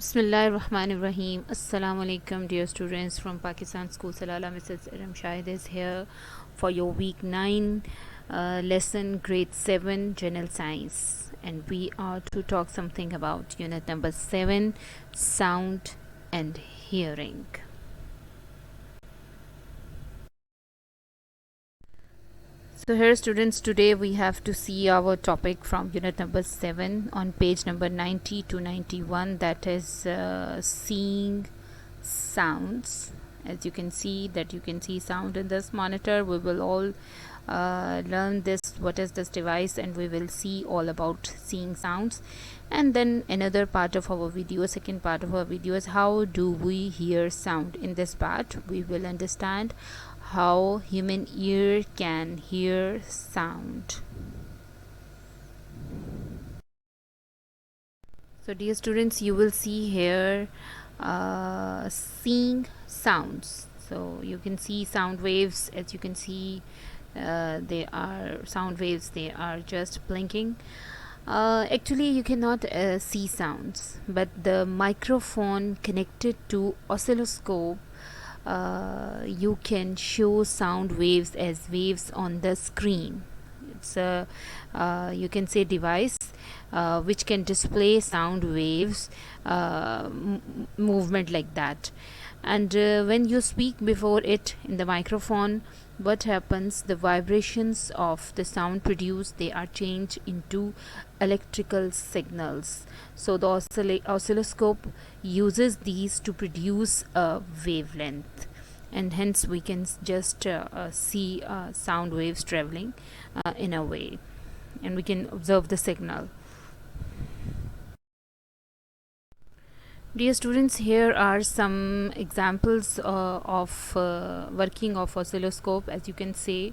Bismillahirrahmanirrahim. Assalamu alaikum, dear students from Pakistan School Salala. Mrs. Iram is here for your week 9 lesson grade 7 general science, and we are to talk something about unit number 7, sound and hearing. So here students, today we have to see our topic from unit number 7 on page number 90 to 91, that is seeing sounds. As you can see sound in this monitor. We will all learn this, what is this device, and we will see all about seeing sounds. And then another part of our video, second part of our video, is how do we hear sound. In this part we will understand how human ear can hear sound. So dear students, you will see here seeing sounds. So you can see sound waves. As you can see, they are sound waves, they are just blinking. Actually you cannot see sounds, but the microphone connected to oscilloscope, you can show sound waves as waves on the screen. It's a you can say device which can display sound waves movement like that. And when you speak before it in the microphone, what happens? The vibrations of the sound produced, they are changed into electrical signals. So the oscilloscope uses these to produce a wavelength, and hence we can just see sound waves traveling in a way, and we can observe the signal. Dear students, here are some examples of working of oscilloscope. As you can see,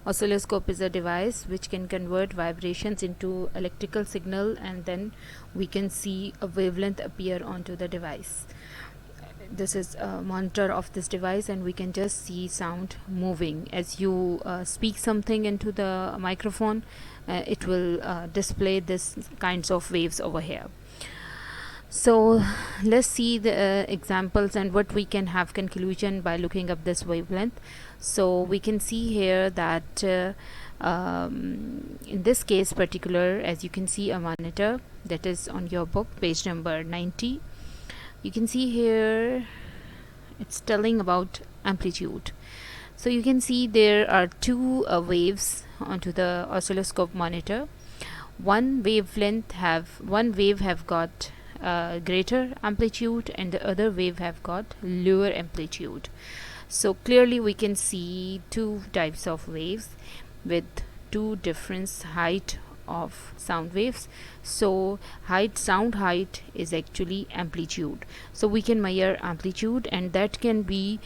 oscilloscope is a device which can convert vibrations into electrical signal, and then we can see a wavelength appear onto the device. This is a monitor of this device, and we can just see sound moving. As you speak something into the microphone, it will display this kinds of waves over here. So let's see the examples and what we can have conclusion by looking up this wavelength. So we can see here that in this case particular, as you can see a monitor that is on your book, page number 90. You can see here it's telling about amplitude. So you can see there are two waves onto the oscilloscope monitor. One wave have got greater amplitude, and the other wave have got lower amplitude. So clearly we can see two types of waves with two different height of sound waves. So sound height is actually amplitude. So we can measure amplitude, and that can be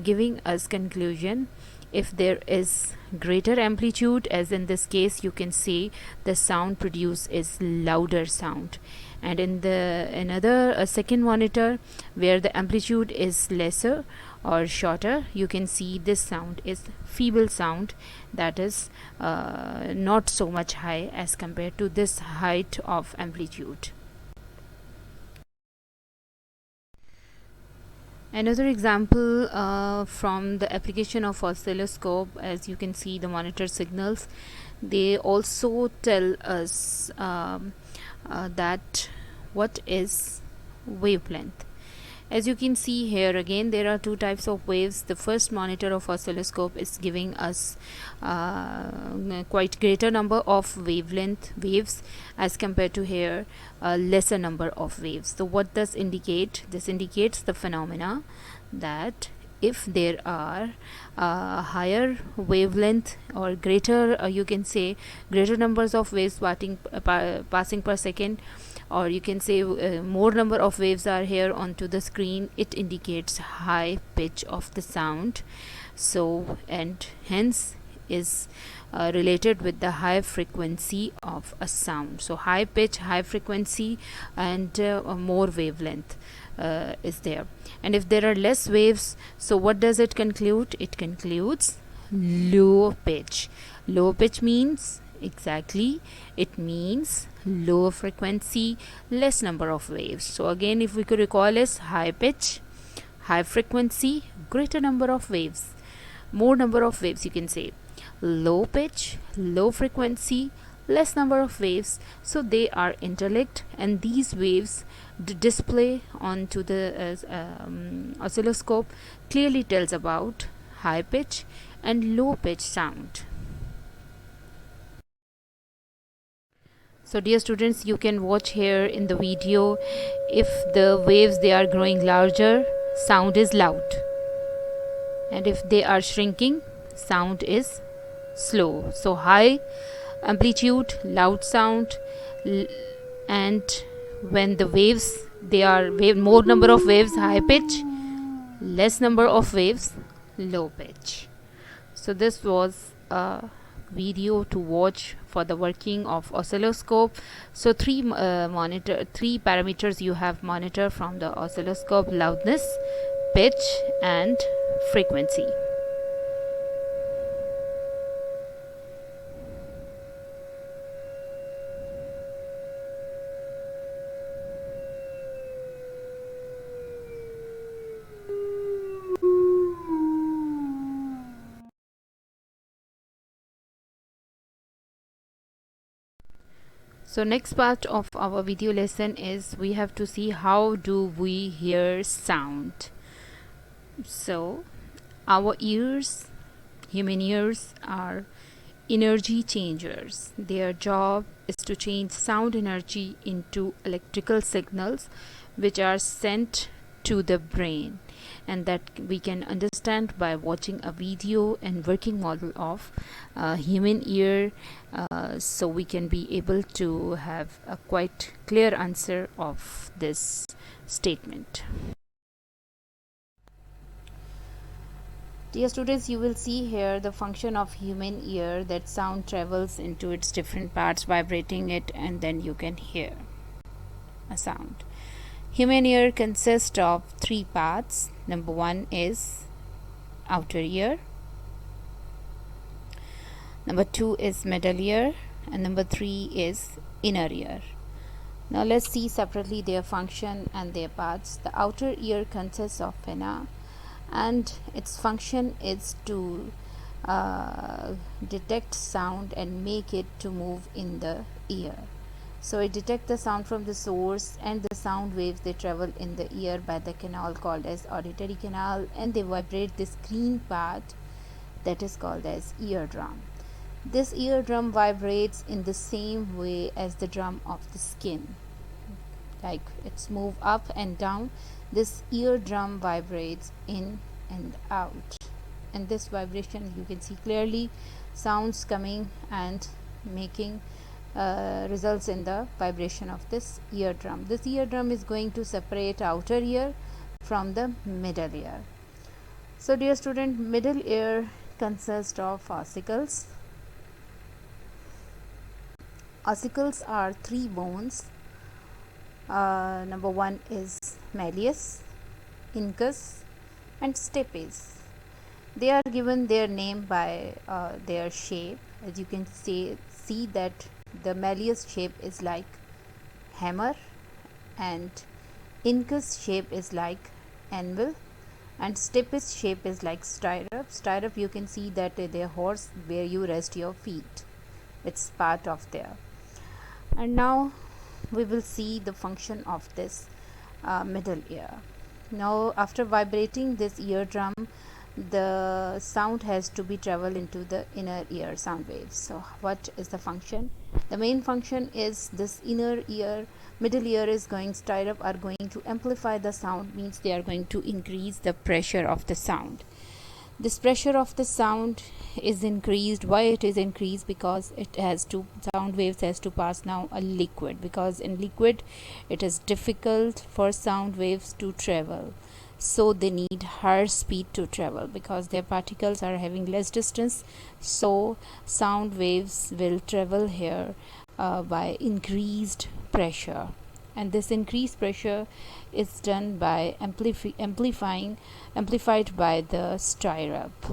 giving us conclusion if there is greater amplitude, as in this case you can say the sound produced is louder sound. And in the another second monitor where the amplitude is lesser or shorter, you can see this sound is feeble sound, that is not so much high as compared to this height of amplitude. Another example from the application of oscilloscope, as you can see the monitor signals, they also tell us that what is wavelength. As you can see here, again there are two types of waves. The first monitor of oscilloscope is giving us quite greater number of waves as compared to here a lesser number of waves. So what does indicate? This indicates the phenomena that if there are higher wavelength or greater you can say greater numbers of waves passing per second, or you can say more number of waves are here onto the screen, it indicates high pitch of the sound. So and hence is related with the high frequency of a sound. So high pitch, high frequency, and more wavelength is there. And if there are less waves, so what does it conclude? It concludes low pitch. Low pitch means Exactly, it means low frequency, less number of waves. So again, if we could recall, is high pitch, high frequency, greater number of waves, more number of waves, you can say. Low pitch, low frequency, less number of waves. So they are interlinked, and these waves display onto the oscilloscope clearly tells about high pitch and low pitch sound. So dear students, you can watch here in the video, if the waves they are growing larger, sound is loud, and if they are shrinking, sound is slow. So high amplitude, loud sound, and when the waves they are more number of waves, high pitch, less number of waves, low pitch. So this was a video to watch for the working of oscilloscope. So three parameters you have monitor from the oscilloscope: loudness, pitch, and frequency. So next part of our video lesson is we have to see how do we hear sound. So our ears, human ears, are energy changers. Their job is to change sound energy into electrical signals which are sent to the brain, and that we can understand by watching a video and working model of human ear, so we can be able to have a quite clear answer of this statement. Dear students, you will see here the function of human ear, that sound travels into its different parts, vibrating it, and then you can hear a sound. Human ear consists of three parts. Number one is outer ear, number two is middle ear, and number three is inner ear. Now let's see separately their function and their parts. The outer ear consists of pinna, and its function is to detect sound and make it to move in the ear. So it detects the sound from the source, and the sound waves they travel in the ear by the canal called as auditory canal, and they vibrate this green part that is called as eardrum. This eardrum vibrates in the same way as the drum of the skin, like it's move up and down. This eardrum vibrates in and out, and this vibration you can see clearly, sounds coming and making results in the vibration of this eardrum. This eardrum is going to separate outer ear from the middle ear. So dear student, middle ear consists of ossicles. Ossicles are three bones. Number one is malleus, incus, and stapes. They are given their name by their shape. As you can see that the malleus shape is like hammer, and incus shape is like anvil, and stapes shape is like stirrup. Stirrup, you can see that their horse where you rest your feet, it's part of there. And now we will see the function of this middle ear. Now after vibrating this eardrum, the sound has to be travel into the inner ear sound waves. So what is the function? The main function is this inner ear, middle ear is going, stirrup are going to amplify the sound, means they are going to increase the pressure of the sound. This pressure of the sound is increased. Why it is increased? Because it has to, sound waves has to pass now a liquid, because in liquid it is difficult for sound waves to travel, so they need higher speed to travel because their particles are having less distance. So sound waves will travel here by increased pressure, and this increased pressure is done by amplified by the stirrup.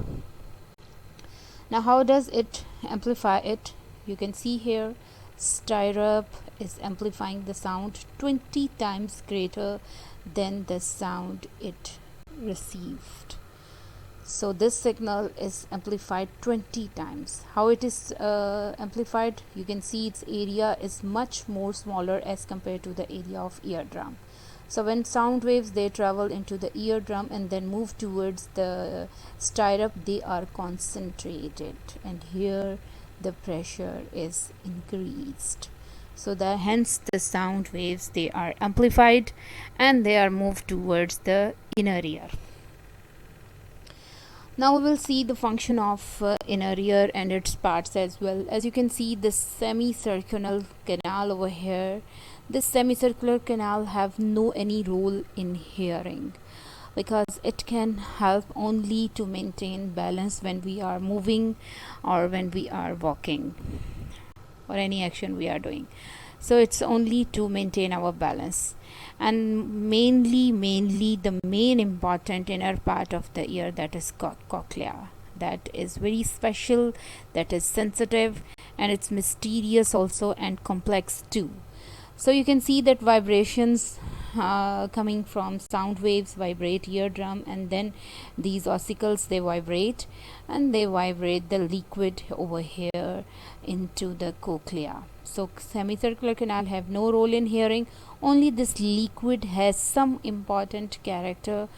Now how does it amplify it? You can see here stirrup is amplifying the sound 20 times greater than the sound it received. So this signal is amplified 20 times. How it is amplified? You can see its area is much more smaller as compared to the area of eardrum. So when sound waves, they travel into the eardrum and then move towards the stirrup, they are concentrated, and here the pressure is increased. So hence the sound waves, they are amplified and they are moved towards the inner ear. Now we will see the function of inner ear and its parts as well. As you can see, the semicircular canal over here, this semicircular canal have no any role in hearing, because it can help only to maintain balance when we are moving or when we are walking or any action we are doing. So it's only to maintain our balance, and mainly the main important inner part of the ear, that is cochlea, that is very special, that is sensitive, and it's mysterious also and complex too. So you can see that vibrations coming from sound waves vibrate eardrum, and then these ossicles, they vibrate and they vibrate the liquid over here into the cochlea. So semicircular canal have no role in hearing, only this liquid has some important character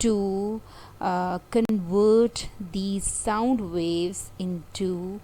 to convert these sound waves into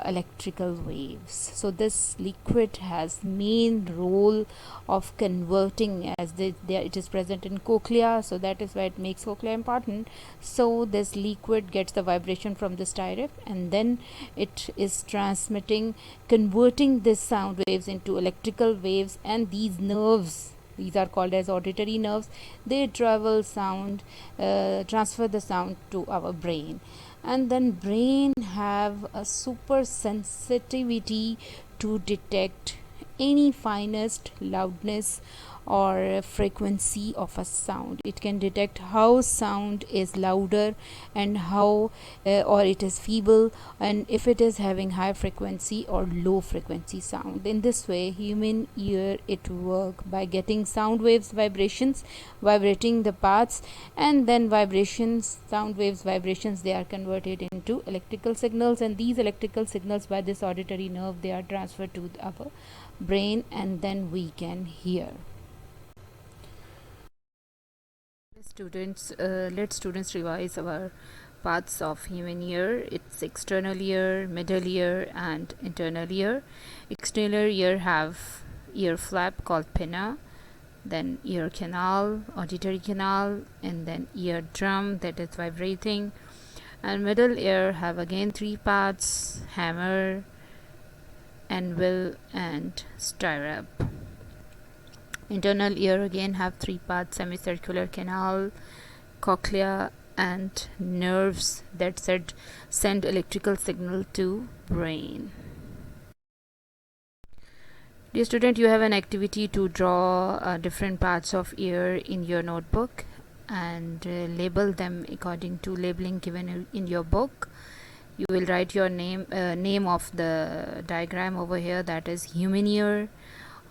electrical waves. So this liquid has main role of converting, as it is present in cochlea, so that is why it makes cochlea important. So this liquid gets the vibration from the stirrup, and then it is transmitting, converting this sound waves into electrical waves, and these nerves, these are called as auditory nerves, they travel sound, transfer the sound to our brain. And then brain have a super sensitivity to detect any finest loudness or frequency of a sound. It can detect how sound is louder and how or it is feeble, and if it is having high frequency or low frequency sound. In this way, human ear, it work by getting sound waves vibrations, vibrating the parts, and then vibrations, sound waves vibrations, they are converted into electrical signals, and these electrical signals by this auditory nerve, they are transferred to our brain, and then we can hear. Let students revise our parts of human ear. It's external ear, middle ear, and internal ear. External ear have ear flap called pinna, then ear canal, auditory canal, and then eardrum that is vibrating. And middle ear have again three parts: hammer, anvil, and stirrup. Internal ear again have three parts: semicircular canal, cochlea, and nerves that send electrical signal to brain. Dear student, you have an activity to draw different parts of ear in your notebook and label them according to labeling given in your book. You will write your name of the diagram over here, that is human ear.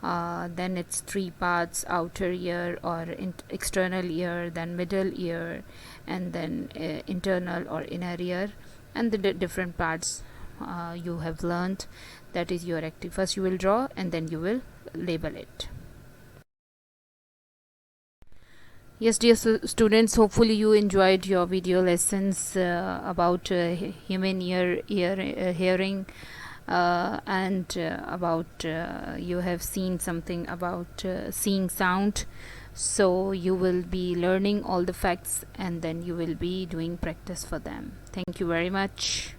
Then it's three parts: outer ear or external ear, then middle ear, and then internal or inner ear, and the different parts you have learned. That is your activity. First you will draw and then you will label it. Yes, dear students, hopefully you enjoyed your video lessons about human hearing, and about you have seen something about seeing sound. So you will be learning all the facts and then you will be doing practice for them. Thank you very much.